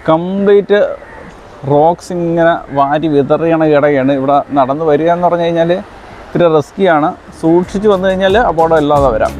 Complete rocks ഇങ്ങനെ വാരി വിതറിയണ കിടയാണ്. ഇവിടെ നടന്നു വരിക എന്ന് പറഞ്ഞു കഴിഞ്ഞാൽ ഇത്തിരി റിസ്ക്കിയാണ്. സൂക്ഷിച്ച് വന്നു കഴിഞ്ഞാൽ അപകടം ഇല്ലാതെ വരാം.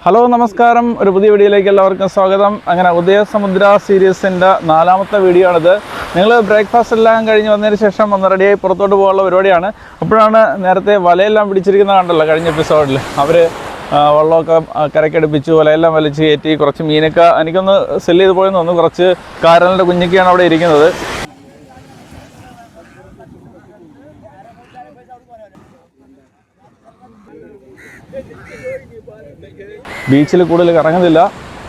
ഹലോ നമസ്കാരം, ഒരു പുതിയ വീഡിയോയിലേക്ക് എല്ലാവർക്കും സ്വാഗതം. അങ്ങനെ ഉദയസമുദ്ര സീരീസിൻ്റെ 4ാമത്തെ വീഡിയോ ആണിത്. നിങ്ങൾ ബ്രേക്ക്ഫാസ്റ്റ് എല്ലാം കഴിഞ്ഞ് വന്നതിന് ശേഷം ഒന്ന് റെഡിയായി പുറത്തോട്ട് പോകാനുള്ള പരിപാടിയാണ്. അപ്പോഴാണ് നേരത്തെ വലയെല്ലാം പിടിച്ചിരിക്കുന്നത് കണ്ടല്ലോ കഴിഞ്ഞ എപ്പിസോഡിൽ. അവർ വെള്ളമൊക്കെ കരക്കടുപ്പിച്ചു, വലയെല്ലാം വലിച്ച് കയറ്റി. കുറച്ച് മീനൊക്കെ എനിക്കൊന്ന് സെല്ല് ചെയ്ത് പോയെന്ന് തോന്നുന്നു. കുറച്ച് കാരലിൻ്റെ കുഞ്ഞൊക്കെയാണ് അവിടെ ഇരിക്കുന്നത്. ബീച്ചിൽ കൂടുതൽ കറങ്ങുന്നില്ല,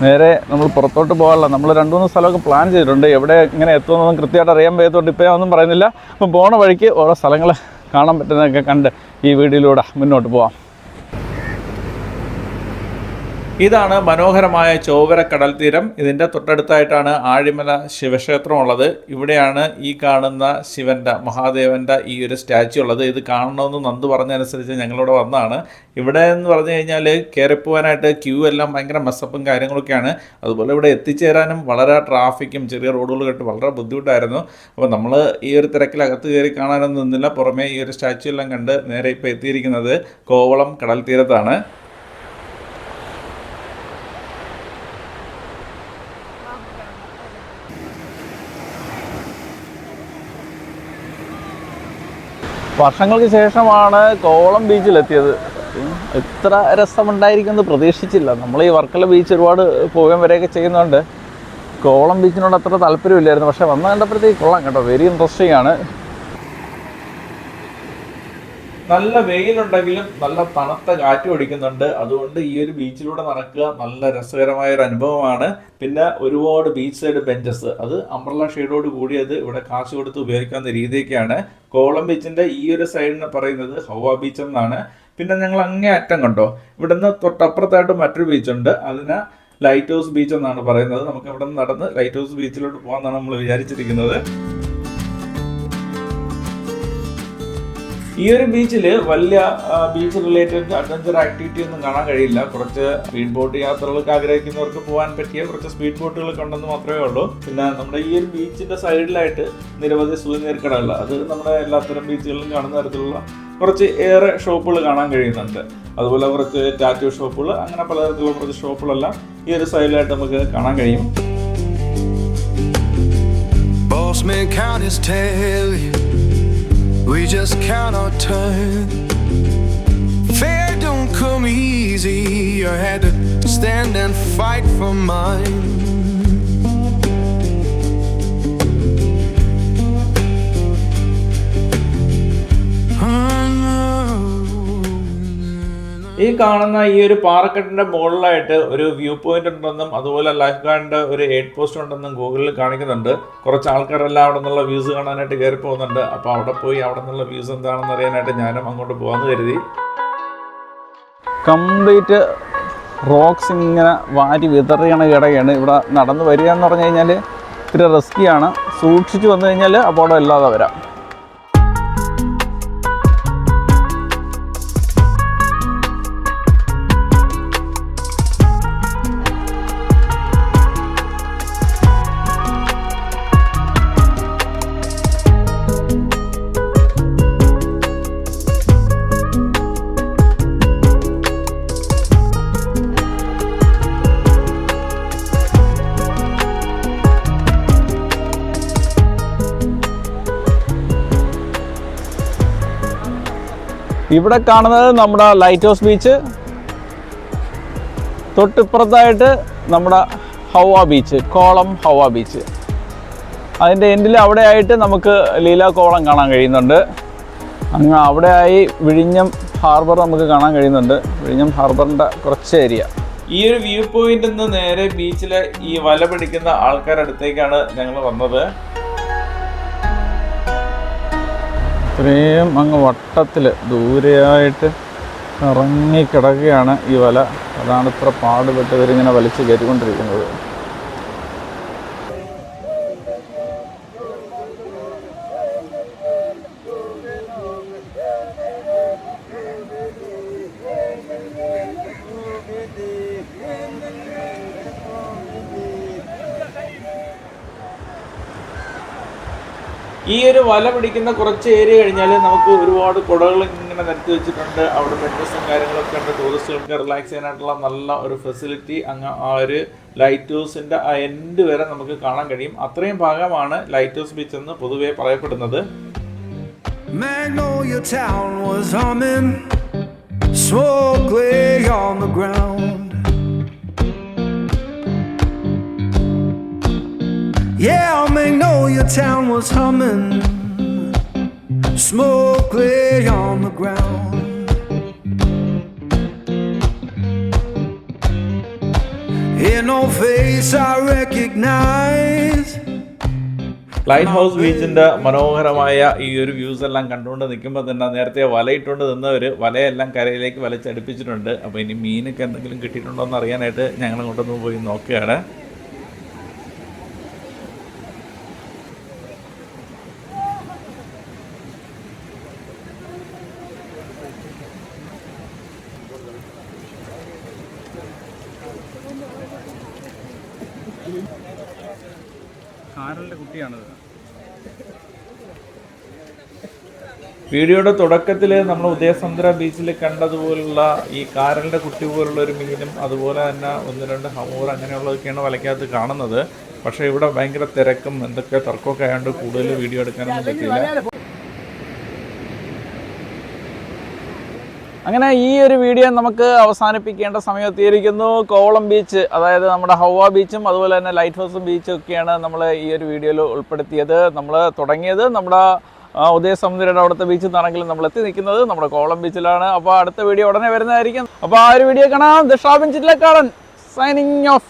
നേരെ നമ്മൾ പുറത്തോട്ട് പോകാനുള്ള. നമ്മൾ 2-3 സ്ഥലമൊക്കെ പ്ലാൻ ചെയ്തിട്ടുണ്ട്. എവിടെ ഇങ്ങനെ എത്തുമെന്നൊന്നും കൃത്യമായിട്ട് അറിയാൻ പറ്റത്തോണ്ട് ഇപ്പോൾ ഒന്നും പറയുന്നില്ല. അപ്പം പോണ വഴിക്ക് ഓരോ സ്ഥലങ്ങൾ കാണാൻ പറ്റുന്നതൊക്കെ കണ്ട് ഈ വീഡിയോയിലൂടെ മുന്നോട്ട് പോവാം. ഇതാണ് മനോഹരമായ ചോവര കടൽ തീരം. ഇതിൻ്റെ തൊട്ടടുത്തായിട്ടാണ് ആഴിമല ശിവക്ഷേത്രം ഉള്ളത്. ഇവിടെയാണ് ഈ കാണുന്ന ശിവൻ്റെ, മഹാദേവൻ്റെ ഈ ഒരു സ്റ്റാച്യു ഉള്ളത്. ഇത് കാണണമെന്ന് നന്ദു പറഞ്ഞതനുസരിച്ച് ഞങ്ങളിവിടെ വന്നതാണ്. ഇവിടെ എന്ന് പറഞ്ഞു കഴിഞ്ഞാൽ കയറിപ്പോവാനായിട്ട് ക്യൂ എല്ലാം ഭയങ്കര മെസ്സപ്പും കാര്യങ്ങളൊക്കെയാണ്. അതുപോലെ ഇവിടെ എത്തിച്ചേരാനും വളരെ ട്രാഫിക്കും ചെറിയ റോഡുകൾ കേട്ട് വളരെ ബുദ്ധിമുട്ടായിരുന്നു. അപ്പോൾ നമ്മൾ ഈ ഒരു തിരക്കിലകത്ത് കയറി കാണാനൊന്നും നിന്നില്ല. പുറമേ ഈ ഒരു സ്റ്റാച്യു എല്ലാം കണ്ട് നേരെ ഇപ്പോൾ എത്തിയിരിക്കുന്നത് കോവളം കടൽ തീരത്താണ്. വർഷങ്ങൾക്ക് ശേഷമാണ് കോവളം ബീച്ചിലെത്തിയത്. ഇത്ര രസമുണ്ടായിരിക്കുമെന്ന് പ്രതീക്ഷിച്ചില്ല. നമ്മൾ ഈ വർക്കല ബീച്ച് ഒരുപാട് പോകാൻ വരെയൊക്കെ ചെയ്യുന്നതുകൊണ്ട് കോവളം ബീച്ചിനോട് അത്ര താല്പര്യമില്ലായിരുന്നു. പക്ഷേ വന്ന് കണ്ടപ്പോഴത്തേക്ക് കൊള്ളാം കേട്ടോ, വെരി ഇൻട്രസ്റ്റിംഗ് ആണ്. നല്ല വെയിലുണ്ടെങ്കിലും നല്ല തണുത്ത കാറ്റ് ഓടിക്കുന്നുണ്ട്. അതുകൊണ്ട് ഈ ഒരു ബീച്ചിലൂടെ നടക്കുക നല്ല രസകരമായ ഒരു അനുഭവമാണ്. പിന്നെ ഒരുപാട് ബീച്ച് സൈഡ് ബെഞ്ചസ്, അത് അംബ്രല്ല ഷെയ്ഡോട് കൂടിയത് ഇവിടെ കാശ് കൊടുത്ത് ഉപയോഗിക്കാവുന്ന രീതിയൊക്കെയാണ്. കോവളം ബീച്ചിൻ്റെ ഈ ഒരു സൈഡിന് പറയുന്നത് ഹൗവ ബീച്ച് എന്നാണ്. പിന്നെ ഞങ്ങൾ അങ്ങേ അറ്റം കണ്ടോ, ഇവിടുന്ന് തൊട്ടപ്പുറത്തായിട്ട് മറ്റൊരു ബീച്ചുണ്ട്, അതിന് ലൈറ്റ് ഹൗസ് ബീച്ച് എന്നാണ് പറയുന്നത്. നമുക്ക് ഇവിടെ നിന്ന് നടന്ന് ലൈറ്റ് ഹൗസ് ബീച്ചിലോട്ട് പോകാമെന്നാണ് നമ്മൾ വിചാരിച്ചിരിക്കുന്നത്. ഈ ഒരു ബീച്ചിൽ വലിയ ബീച്ച് റിലേറ്റഡ് അഡ്വഞ്ചർ ആക്ടിവിറ്റി ഒന്നും കാണാൻ കഴിയില്ല. കുറച്ച് സ്പീഡ് ബോട്ട് യാത്രകൾക്ക് ആഗ്രഹിക്കുന്നവർക്ക് പോകാൻ പറ്റിയ കുറച്ച് സ്പീഡ് ബോട്ടുകളൊക്കെ ഉണ്ടെന്ന് മാത്രമേ ഉള്ളൂ. പിന്നെ നമ്മുടെ ഈ ഒരു ബീച്ചിന്റെ സൈഡിലായിട്ട് നിരവധി സുവനീർ കടകൾ, അത് നമ്മുടെ എല്ലാത്തരം ബീച്ചുകളിലും കാണുന്ന തരത്തിലുള്ള കുറച്ച് ഏറെ ഷോപ്പുകൾ കാണാൻ കഴിയുന്നുണ്ട്. അതുപോലെ കുറച്ച് ടാറ്റു ഷോപ്പുകൾ, അങ്ങനെ പലതരത്തിലുള്ള കുറച്ച് ഷോപ്പുകളെല്ലാം ഈ ഒരു സൈഡിലായിട്ട് നമുക്ക് കാണാൻ കഴിയും. We just count our turn. Fair don't come easy. I had to stand and fight for mine. ഈ കാണുന്ന ഈ ഒരു പാറക്കെട്ടിന്റെ മുകളിലായിട്ട് ഒരു വ്യൂ പോയിന്റ് ഉണ്ടെന്നും അതുപോലെ ലൈഫ് ഗാർഡിന്റെ ഒരു എയ്ഡ് പോസ്റ്റ് ഉണ്ടെന്നും ഗൂഗിളിൽ കാണിക്കുന്നുണ്ട്. കുറച്ച് ആൾക്കാരെല്ലാം അവിടെ നിന്നുള്ള വ്യൂസ് കാണാനായിട്ട് കയറി പോകുന്നുണ്ട്. അപ്പോൾ അവിടെ പോയി അവിടെ നിന്നുള്ള വ്യൂസ് എന്താണെന്ന് അറിയാനായിട്ട് ഞാനും അങ്ങോട്ട് പോകാമെന്ന് കരുതി. കംപ്ലീറ്റ് റോക്സ് ഇങ്ങനെ വാരി വിതറിയണ കിടയാണ്. ഇവിടെ നടന്നു വരിക എന്ന് പറഞ്ഞു കഴിഞ്ഞാൽ ഇത്തിരി റിസ്ക്കിയാണ്. സൂക്ഷിച്ച് വന്നു കഴിഞ്ഞാൽ അപകടം ഇല്ലാതെ വരാം. ഇവിടെ കാണുന്നത് നമ്മുടെ ലൈറ്റ് ഹൗസ് ബീച്ച്, തൊട്ടിപ്പുറത്തായിട്ട് നമ്മുടെ ഹൗവ ബീച്ച്, കോവളം ഹൗവ ബീച്ച്. അതിൻ്റെ എൻഡിൽ അവിടെ ആയിട്ട് നമുക്ക് ലീല കോവളം കാണാൻ കഴിയുന്നുണ്ട്. അങ്ങ് അവിടെ ആയി വിഴിഞ്ഞം ഹാർബർ നമുക്ക് കാണാൻ കഴിയുന്നുണ്ട്. വിഴിഞ്ഞം ഹാർബറിൻ്റെ കുറച്ച് ഏരിയ. ഈ ഒരു വ്യൂ പോയിന്റിൽ നിന്ന് നേരെ ബീച്ചിലെ ഈ വല പിടിക്കുന്ന ആൾക്കാരുടെ അടുത്തേക്കാണ് ഞങ്ങൾ വന്നത്. ഇത്രയും അങ്ങ് വട്ടത്തിൽ ദൂരെയായിട്ട് ഇറങ്ങിക്കിടക്കുകയാണ് ഈ വല. അതാണ് ഇത്ര പാടുപെട്ട് ഇവരിങ്ങനെ വലിച്ചു കയറ്റിക്കൊണ്ടിരിക്കുന്നത്. ഈ ഒരു വല പിടിക്കുന്ന കുറച്ച് ഏരിയ കഴിഞ്ഞാൽ നമുക്ക് ഒരുപാട് കുടകൾ ഇങ്ങനെ നിരത്തി വെച്ചിട്ടുണ്ട്. അവിടെ ബെഡ്സും കാര്യങ്ങളൊക്കെ ഉണ്ട്. ടൂറിസ്റ്റുകൾക്ക് റിലാക്സ് ചെയ്യാനായിട്ടുള്ള നല്ല ഒരു ഫെസിലിറ്റി അങ്ങ് ആ ഒരു ലൈറ്റ് ഹൗസിൻ്റെ ആ എൻഡ് വരെ നമുക്ക് കാണാൻ കഴിയും. അത്രയും ഭാഗമാണ് ലൈറ്റ് ഹൗസ് ബീച്ച് എന്ന് പൊതുവെ പറയപ്പെടുന്നത്. Magnolia town was humming, smoke lay on the ground. Yeah, Magnolia town was humming, smoke lay on the ground. In no face I recognize. Light house ബീച്ചിൻ്റെ മനോഹരമായ ഈ ഒരു വ്യൂസ് എല്ലാം കണ്ടുകൊണ്ട് നിൽക്കുമ്പോൾ തന്നെ നേരത്തെ വലയിട്ടുകൊണ്ട് നിന്നവർ വലയെല്ലാം കരയിലേക്ക് വലിച്ചടുപ്പിച്ചിട്ടുണ്ട്. അപ്പോൾ ഇനി മീനൊക്കെ എന്തെങ്കിലും കിട്ടിയിട്ടുണ്ടോ എന്ന് അറിയാനായിട്ട് ഞങ്ങൾ അങ്ങോട്ടൊന്ന് പോയി നോക്കുകയാണ്. കാരലിൻ്റെ കുട്ടിയാണിത്. വീഡിയോയുടെ തുടക്കത്തിൽ നമ്മൾ ഉദയസമുദ്ര ബീച്ചിൽ കണ്ടതുപോലുള്ള ഈ കാരലിൻ്റെ കുട്ടി പോലുള്ള ഒരു മീനും അതുപോലെ തന്നെ 1-2 ഹമൂർ അങ്ങനെയുള്ളതൊക്കെയാണ് വലയ്ക്കകത്ത് കാണുന്നത്. പക്ഷേ ഇവിടെ ഭയങ്കര തിരക്കും എന്തൊക്കെ തർക്കമൊക്കെ ആയതുകൊണ്ട് കൂടുതൽ വീഡിയോ എടുക്കാനൊന്നും പറ്റില്ല. അങ്ങനെ ഈ ഒരു വീഡിയോ നമുക്ക് അവസാനിപ്പിക്കേണ്ട സമയം എത്തിയിരിക്കുന്നു. കോവളം ബീച്ച്, അതായത് നമ്മുടെ ഹൗവ ബീച്ചും അതുപോലെ തന്നെ ലൈറ്റ് ഹൗസും ബീച്ചും ഒക്കെയാണ് നമ്മൾ ഈ ഒരു വീഡിയോയിൽ ഉൾപ്പെടുത്തിയത്. നമ്മൾ തുടങ്ങിയത് നമ്മുടെ ഉദയസമുദ്രയുടെ അവിടുത്തെ ബീച്ചിൽ നിന്നാണെങ്കിലും നമ്മൾ എത്തി നിൽക്കുന്നത് നമ്മുടെ കോവളം ബീച്ചിലാണ്. അപ്പോൾ അടുത്ത വീഡിയോ ഉടനെ വരുന്നതായിരിക്കും. അപ്പോൾ ആ ഒരു വീഡിയോ കാണാം. The Shabin Chittilakkadan signing of.